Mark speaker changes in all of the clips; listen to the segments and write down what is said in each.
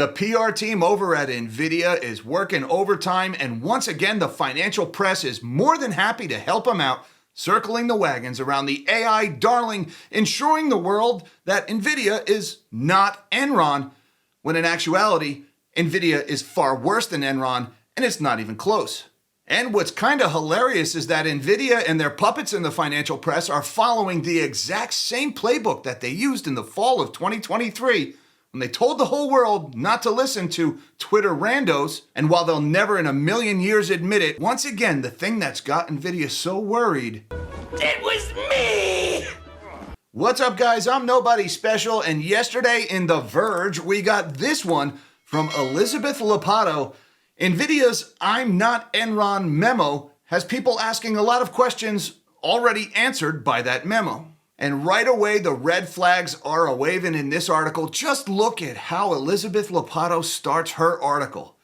Speaker 1: The PR team over at Nvidia is working overtime, and once again, the financial press is more than happy to help them out, circling the wagons around the AI darling, ensuring the world that Nvidia is not Enron, when in actuality, Nvidia is far worse than Enron, and it's not even close. And what's kind of hilarious is that Nvidia and their puppets in the financial press are following the exact same playbook that they used in the fall of 2023 when they told the whole world not to listen to Twitter randos. And while they'll never in a million years admit it, once again, the thing that's got Nvidia so worried, it was me! What's up, guys? I'm Nobody Special, and yesterday in The Verge, we got this one from Elizabeth Lopatto. Nvidia's I'm not Enron memo has people asking a lot of questions already answered by that memo. And right away, the red flags are a-waving in this article. Just look at how Elizabeth Lopatto starts her article.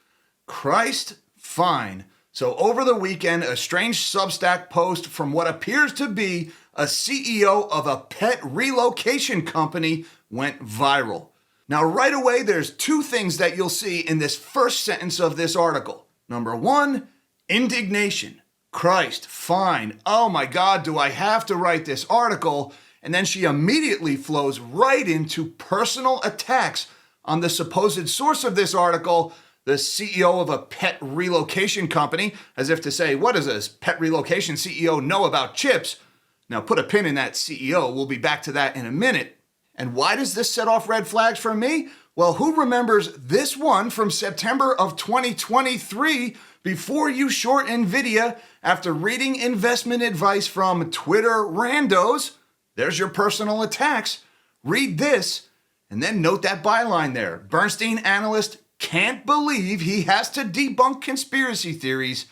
Speaker 1: Christ, fine. So over the weekend, a strange Substack post from what appears to be a CEO of a pet relocation company went viral. Now, right away, there's two things that you'll see in this first sentence of this article. Number one, indignation. Christ, fine. Oh my God, do I have to write this article? And then she immediately flows right into personal attacks on the supposed source of this article, the CEO of a pet relocation company, as if to say, what does this pet relocation CEO know about chips? Now put a pin in that CEO. We'll be back to that in a minute. And why does this set off red flags for me? Well, who remembers this one from September of 2023 before you short Nvidia after reading investment advice from Twitter randos? There's your personal attacks. Read this and then note that byline there. Bernstein analyst can't believe he has to debunk conspiracy theories.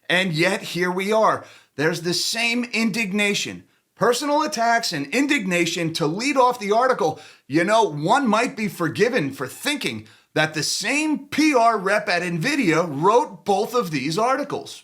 Speaker 1: And yet here we are. There's the same indignation. Personal attacks and indignation to lead off the article. You know, one might be forgiven for thinking that the same PR rep at Nvidia wrote both of these articles.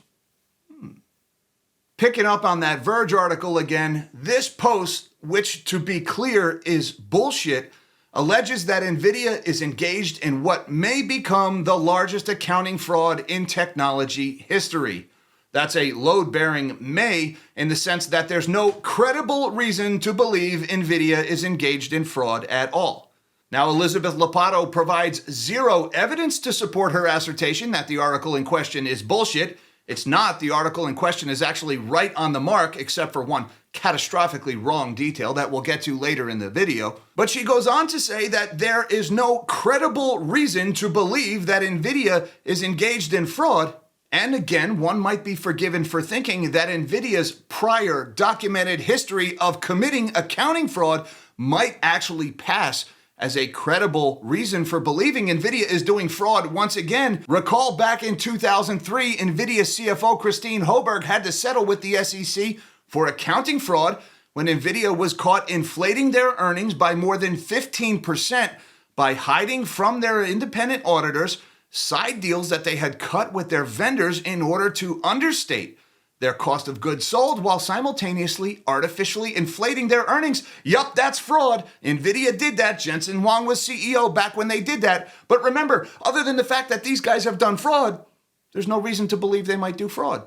Speaker 1: Picking up on that Verge article again, this post, which to be clear is bullshit, alleges that Nvidia is engaged in what may become the largest accounting fraud in technology history. That's a load-bearing may in the sense that there's no credible reason to believe Nvidia is engaged in fraud at all. Now, Elizabeth Lopatto provides zero evidence to support her assertion that the article in question is bullshit. It's not. The article in question is actually right on the mark, except for one catastrophically wrong detail that we'll get to later in the video. But she goes on to say that there is no credible reason to believe that Nvidia is engaged in fraud. And again, one might be forgiven for thinking that Nvidia's prior documented history of committing accounting fraud might actually pass as a credible reason for believing Nvidia is doing fraud once again. Recall back in 2003, Nvidia CFO Christine Hoberg had to settle with the SEC for accounting fraud when Nvidia was caught inflating their earnings by more than 15% by hiding from their independent auditors side deals that they had cut with their vendors in order to understate their cost of goods sold while simultaneously artificially inflating their earnings. Yup, that's fraud. Nvidia did that. Jensen Huang was CEO back when they did that. But remember, other than the fact that these guys have done fraud, there's no reason to believe they might do fraud.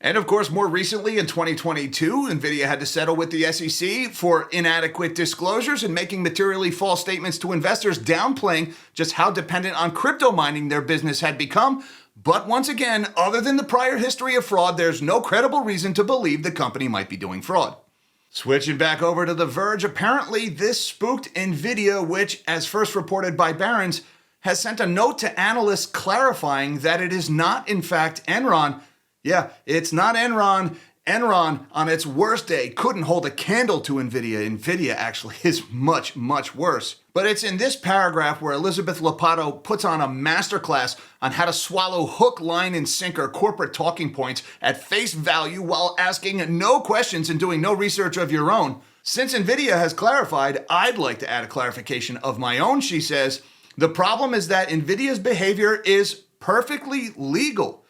Speaker 1: And of course, more recently in 2022, Nvidia had to settle with the SEC for inadequate disclosures and making materially false statements to investors, downplaying just how dependent on crypto mining their business had become. But once again, other than the prior history of fraud, there's no credible reason to believe the company might be doing fraud. Switching back over to The Verge, apparently this spooked Nvidia, which, as first reported by Barron's, has sent a note to analysts clarifying that it is not, in fact, Enron. Yeah, it's not Enron. Enron, on its worst day, couldn't hold a candle to Nvidia. Nvidia actually is much, much worse. But it's in this paragraph where Elizabeth Lopatto puts on a masterclass on how to swallow hook, line, and sinker corporate talking points at face value while asking no questions and doing no research of your own. Since Nvidia has clarified, I'd like to add a clarification of my own, she says. The problem is that Nvidia's behavior is perfectly legal.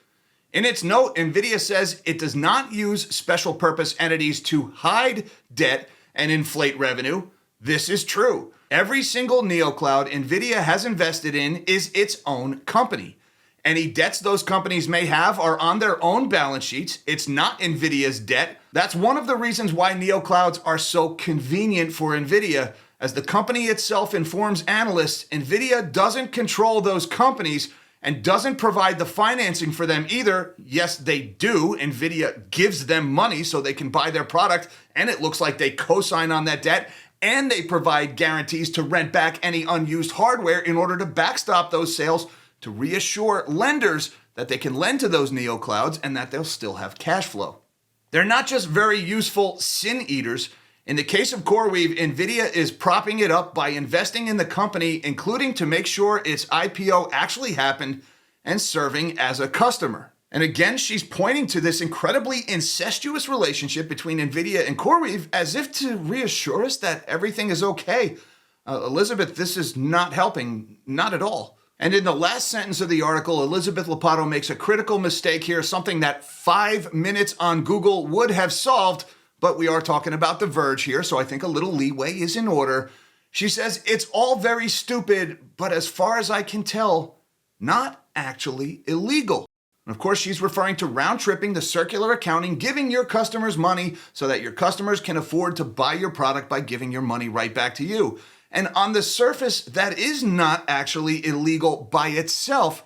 Speaker 1: In its note, Nvidia says it does not use special purpose entities to hide debt and inflate revenue. This is true. Every single neocloud Nvidia has invested in is its own company. Any debts those companies may have are on their own balance sheets. It's not Nvidia's debt. That's one of the reasons why neoclouds are so convenient for Nvidia. As the company itself informs analysts, Nvidia doesn't control those companies and doesn't provide the financing for them either. Yes, they do. Nvidia gives them money so they can buy their product, and it looks like they co-sign on that debt, and they provide guarantees to rent back any unused hardware in order to backstop those sales to reassure lenders that they can lend to those neoclouds and that they'll still have cash flow. They're not just very useful sin eaters. In the case of CoreWeave, Nvidia is propping it up by investing in the company, including to make sure its IPO actually happened and serving as a customer. And again, she's pointing to this incredibly incestuous relationship between Nvidia and CoreWeave as if to reassure us that everything is okay. Elizabeth, this is not helping, not at all. And in the last sentence of the article, Elizabeth Lopato makes a critical mistake here, something that 5 minutes on Google would have solved, but we are talking about The Verge here, so I think a little leeway is in order. She says, it's all very stupid, but as far as I can tell, not actually illegal. And of course, she's referring to round-tripping the circular accounting, giving your customers money so that your customers can afford to buy your product by giving your money right back to you. And on the surface, that is not actually illegal by itself,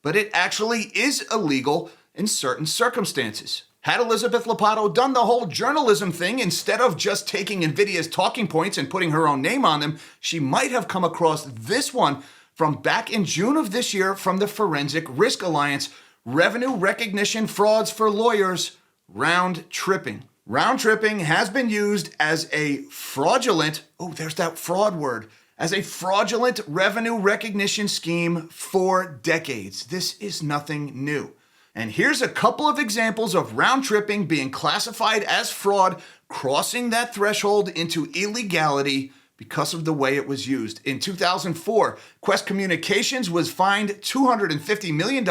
Speaker 1: but it actually is illegal in certain circumstances. Had Elizabeth Lopato done the whole journalism thing instead of just taking Nvidia's talking points and putting her own name on them, she might have come across this one from back in June of this year from the Forensic Risk Alliance, Revenue Recognition Frauds for Lawyers, Round Tripping. Round tripping has been used as a fraudulent, there's that fraud word, as a fraudulent revenue recognition scheme for decades. This is nothing new. And here's a couple of examples of round tripping being classified as fraud, crossing that threshold into illegality because of the way it was used. In 2004, Quest Communications was fined $250 million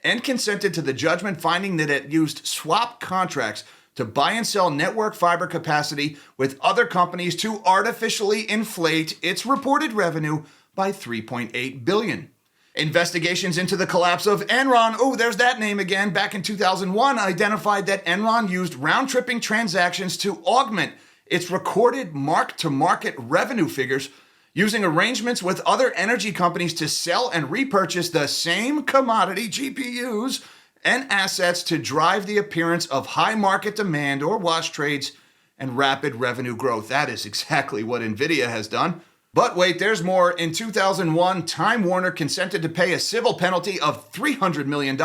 Speaker 1: and consented to the judgment, finding that it used swap contracts to buy and sell network fiber capacity with other companies to artificially inflate its reported revenue by $3.8 billion. Investigations into the collapse of Enron, there's that name again, back in 2001, identified that Enron used round-tripping transactions to augment its recorded mark-to-market revenue figures, using arrangements with other energy companies to sell and repurchase the same commodity GPUs and assets to drive the appearance of high market demand or wash trades and rapid revenue growth. That is exactly what Nvidia has done. But wait, there's more. In 2001, Time Warner consented to pay a civil penalty of $300 million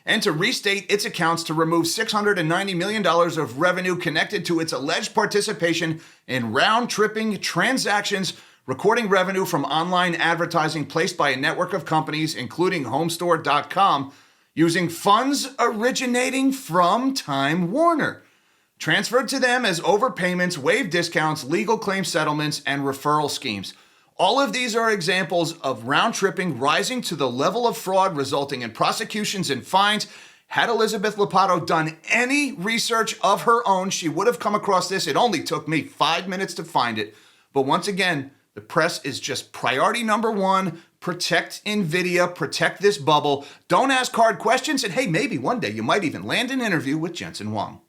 Speaker 1: and to restate its accounts to remove $690 million of revenue connected to its alleged participation in round-tripping transactions, recording revenue from online advertising placed by a network of companies, including Homestore.com, using funds originating from Time Warner, transferred to them as overpayments, waived discounts, legal claim settlements, and referral schemes. All of these are examples of round-tripping rising to the level of fraud, resulting in prosecutions and fines. Had Elizabeth Lopato done any research of her own, she would have come across this. It only took me 5 minutes to find it. But once again, the press is just priority number one. Protect Nvidia, protect this bubble. Don't ask hard questions, and hey, maybe one day you might even land an interview with Jensen Huang.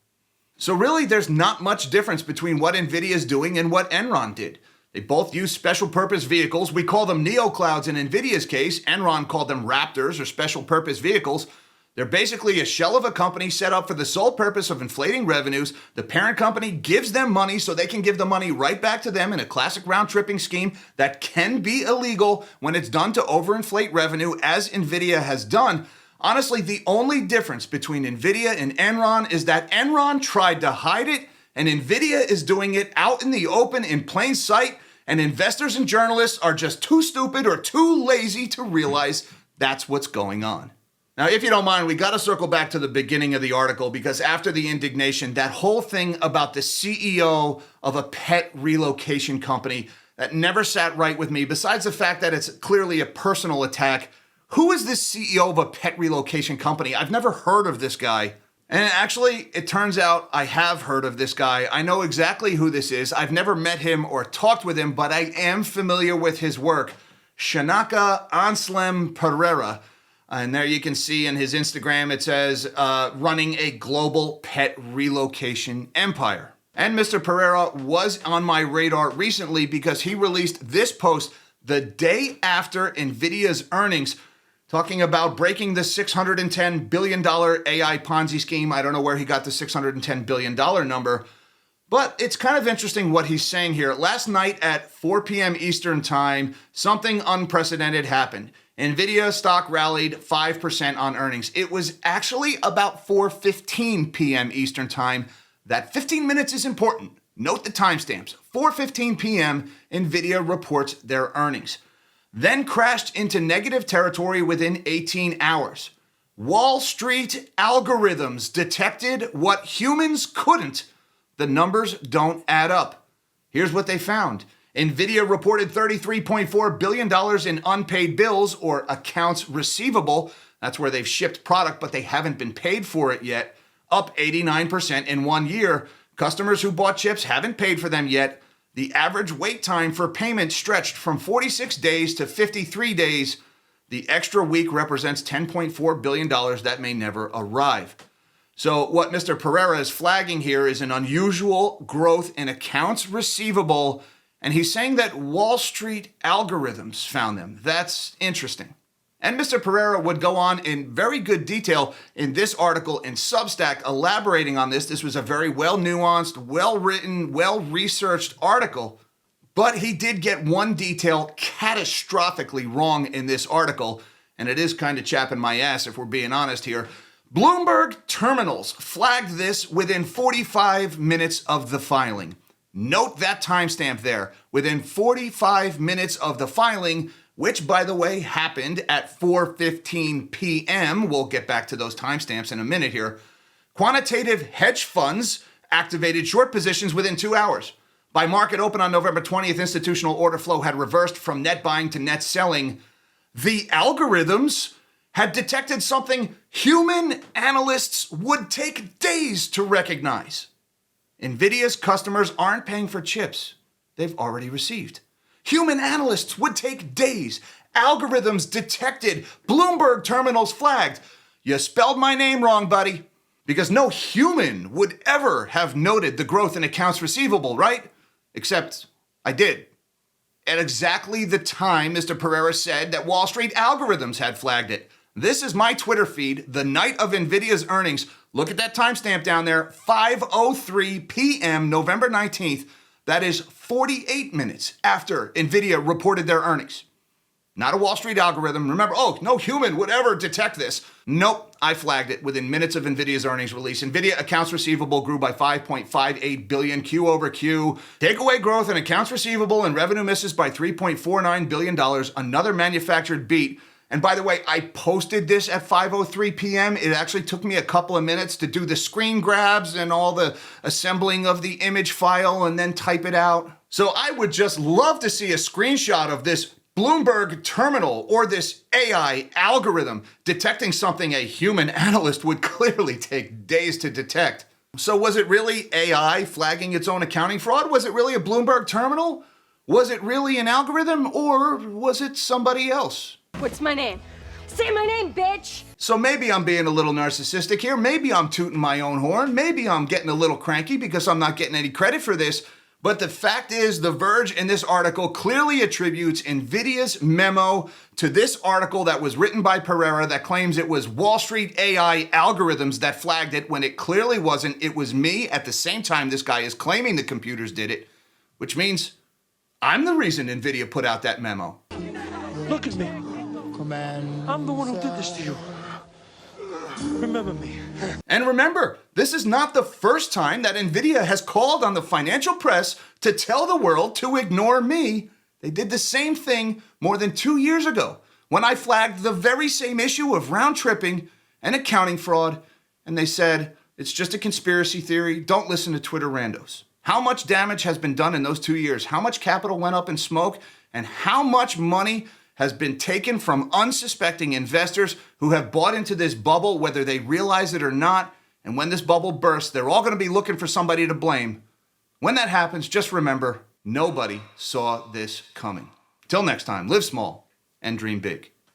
Speaker 1: So really, there's not much difference between what Nvidia is doing and what Enron did. They both use special purpose vehicles. We call them neoclouds in Nvidia's case. Enron called them Raptors, or special purpose vehicles. They're basically a shell of a company set up for the sole purpose of inflating revenues. The parent company gives them money so they can give the money right back to them in a classic round-tripping scheme that can be illegal when it's done to overinflate revenue, as Nvidia has done. Honestly, the only difference between Nvidia and Enron is that Enron tried to hide it, and Nvidia is doing it out in the open in plain sight, and investors and journalists are just too stupid or too lazy to realize that's what's going on. Now, if you don't mind, we got to circle back to the beginning of the article, because after the indignation, that whole thing about the CEO of a pet relocation company, that never sat right with me, besides the fact that it's clearly a personal attack. Who is this CEO of a pet relocation company? I've never heard of this guy. And actually, it turns out I have heard of this guy. I know exactly who this is. I've never met him or talked with him, but I am familiar with his work. Shanaka, Anslem, Perera. And there you can see in his Instagram, it says, running a global pet relocation empire. And Mr. Perera was on my radar recently because he released this post the day after Nvidia's earnings, talking about breaking the $610 billion AI Ponzi scheme. I don't know where he got the $610 billion number, but it's kind of interesting what he's saying here. Last night at 4 p.m. Eastern time, something unprecedented happened. Nvidia stock rallied 5% on earnings. It was actually about 4:15 p.m. Eastern time. That 15 minutes is important. Note the timestamps. 4:15 p.m., Nvidia reports their earnings. Then crashed into negative territory within 18 hours. Wall Street algorithms detected what humans couldn't. The numbers don't add up. Here's what they found. Nvidia reported $33.4 billion in unpaid bills or accounts receivable. That's where they've shipped product, but they haven't been paid for it yet. Up 89% in 1 year. Customers who bought chips haven't paid for them yet. The average wait time for payment stretched from 46 days to 53 days. The extra week represents $10.4 billion that may never arrive. So what Mr. Perera is flagging here is an unusual growth in accounts receivable, and he's saying that Wall Street algorithms found them. That's interesting. And Mr. Perera would go on in very good detail in this article in Substack elaborating on this. This was a very well-nuanced, well-written, well-researched article. But he did get one detail catastrophically wrong in this article, and it is kind of chapping my ass if we're being honest here. Bloomberg terminals flagged this within 45 minutes of the filing. Note that timestamp there. Within 45 minutes of the filing, which, by the way, happened at 4:15 p.m. We'll get back to those timestamps in a minute here. Quantitative hedge funds activated short positions within 2 hours. By market open on November 20th, institutional order flow had reversed from net buying to net selling. The algorithms had detected something human analysts would take days to recognize. Nvidia's customers aren't paying for chips they've already received. Human analysts would take days. Algorithms detected. Bloomberg terminals flagged. You spelled my name wrong, buddy. Because no human would ever have noted the growth in accounts receivable, right? Except I did. At exactly the time Mr. Perera said that Wall Street algorithms had flagged it. This is my Twitter feed, the night of Nvidia's earnings. Look at that timestamp down there, 5:03 p.m., November 19th. That is 48 minutes after Nvidia reported their earnings. Not a Wall Street algorithm. Remember, no human would ever detect this. Nope, I flagged it within minutes of Nvidia's earnings release. Nvidia accounts receivable grew by 5.58 billion Q over Q. Takeaway growth in accounts receivable and revenue misses by $3.49 billion. Another manufactured beat. And by the way, I posted this at 5:03 p.m. It actually took me a couple of minutes to do the screen grabs and all the assembling of the image file and then type it out. So I would just love to see a screenshot of this Bloomberg terminal or this AI algorithm detecting something a human analyst would clearly take days to detect. So was it really AI flagging its own accounting fraud? Was it really a Bloomberg terminal? Was it really an algorithm, or was it somebody else?
Speaker 2: What's my name? Say my name, bitch!
Speaker 1: So maybe I'm being a little narcissistic here. Maybe I'm tooting my own horn. Maybe I'm getting a little cranky because I'm not getting any credit for this. But the fact is, The Verge in this article clearly attributes Nvidia's memo to this article that was written by Perera that claims it was Wall Street AI algorithms that flagged it when it clearly wasn't. It was me at the same time this guy is claiming the computers did it, which means I'm the reason Nvidia put out that memo.
Speaker 3: Look at me. I'm the one who did this to you. Remember me.
Speaker 1: And remember, this is not the first time that Nvidia has called on the financial press to tell the world to ignore me. They did the same thing more than 2 years ago when I flagged the very same issue of round tripping and accounting fraud, and they said, it's just a conspiracy theory, don't listen to Twitter randos. How much damage has been done in those 2 years? How much capital went up in smoke? And how much money has been taken from unsuspecting investors who have bought into this bubble, whether they realize it or not? And when this bubble bursts, they're all going to be looking for somebody to blame. When that happens, just remember, nobody saw this coming. Till next time, live small and dream big.